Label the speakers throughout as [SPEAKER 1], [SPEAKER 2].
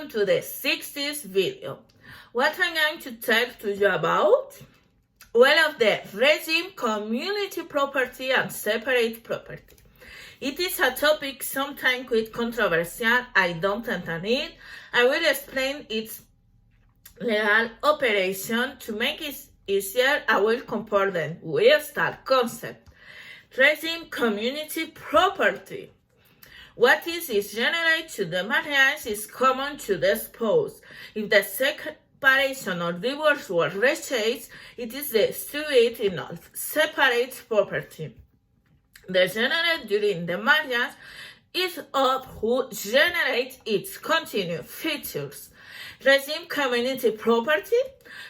[SPEAKER 1] welcome to the 60th video. What I'm going to talk to you about? Well, of the regime, community property and separate property. It is a topic sometimes quite controversial. I don't enter it. I will explain its legal operation. To make it easier, I will compare them. We start concept. Regime, community property. What is generally to the marriage is common to the spouse. If the separation or divorce was reached, it is distributed in separate property. The general during the marriage is of who generates its continued features. Regime community property.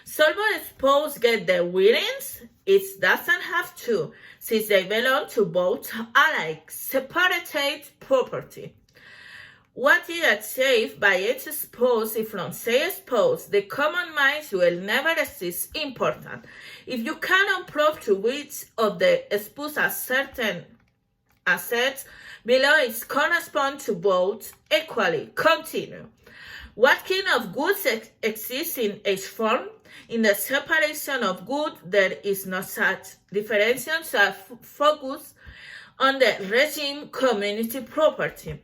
[SPEAKER 1] So the spouse get the winnings, it doesn't have to, since they belong to both alike. Separated property. What is achieved by each spouse if from say spouse, the common minds will never exist important. If you cannot prove to which of the spouses certain assets below it correspond to both equally. Continue. What kind of goods exist in each form? In the separation of goods, there is no such differentiation, so focus on the regime community property.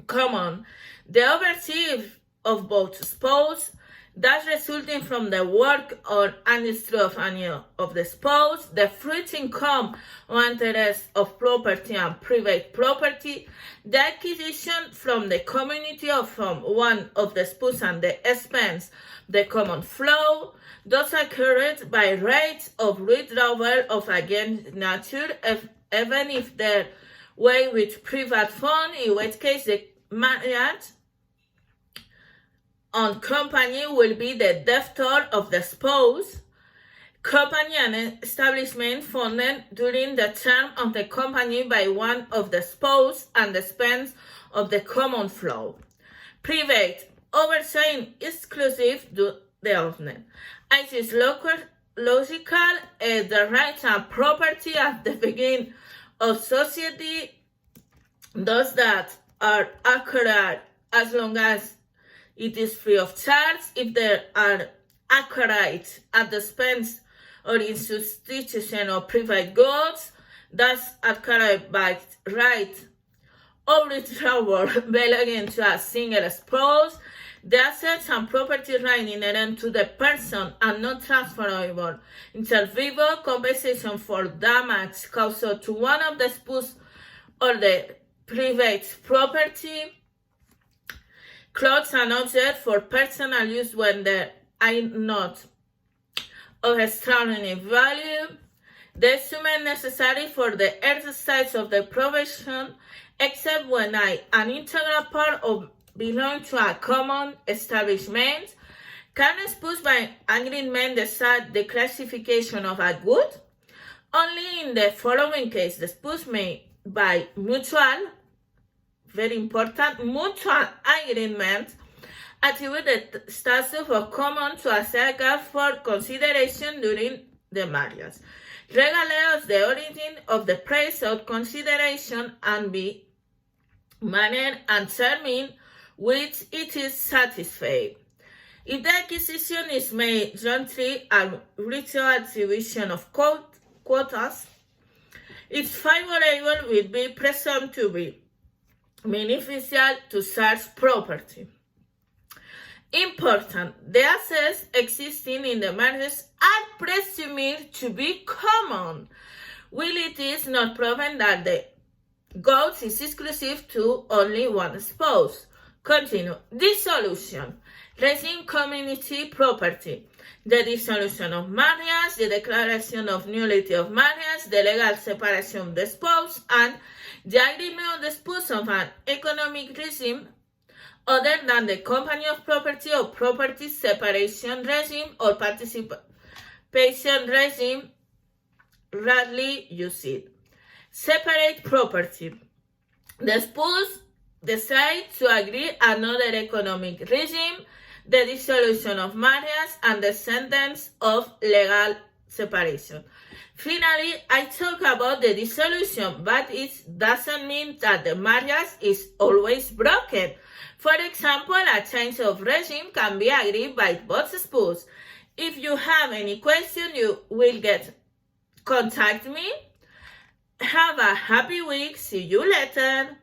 [SPEAKER 1] Common. The overseer of both spouses, thus resulting from the work or industry of any of the spouse, the fruit income or interest of property and private property, the acquisition from the community or from one of the spouses and the expense, the common flow, those occurred by rates of withdrawal of against nature, even if their way with private fund, in which case the marriage on company will be the debtor of the spouse. Company and establishment funded during the term of the company by one of the spouse and the expense of the common flow. Private, overseeing exclusive to the owner. It is logical, the rights and property at the beginning of society, those that are acquired as long as it is free of charge. If they are acquired at the expense or in substitution of private goods, thus acquired by right or withdrawal belonging to a single spouse, the assets and property right inherent to the person are not transferable. Inter vivo compensation for damage caused to one of the spouse or the private property. Clothes and objects for personal use when they are not of extraordinary value. The instrument necessary for the exercise of the profession, except when an integral part of belong to a common establishment. Can a spouse by agreement decide the classification of a good? Only in the following case, the spouse may, by mutual, very important, mutual agreement, attribute the status of common to a second for consideration during the marriage, regardless of the origin of the price of consideration and be manner and term which it is satisfied. If the acquisition is made jointly and mutual attribution of quotas, its favorable will be presumed to be beneficial to such property. Important. The assets existing in the marriage are presumed to be common, while it is not proven that the goods is exclusive to only one spouse. Continue. Dissolution. Regime community property. The dissolution of marriage, the declaration of nullity of marriage, the legal separation of the spouse, and the agreement of the spouse of an economic regime other than the company of property or property separation regime or participation regime rarely used. Separate property. The spouse decide to agree another economic regime, the dissolution of marriage, and the sentence of legal separation. Finally, I talk about the dissolution, but it doesn't mean that the marriage is always broken. For example, a change of regime can be agreed by both spouses. If you have any question, you will contact me. Have a happy week. See you later.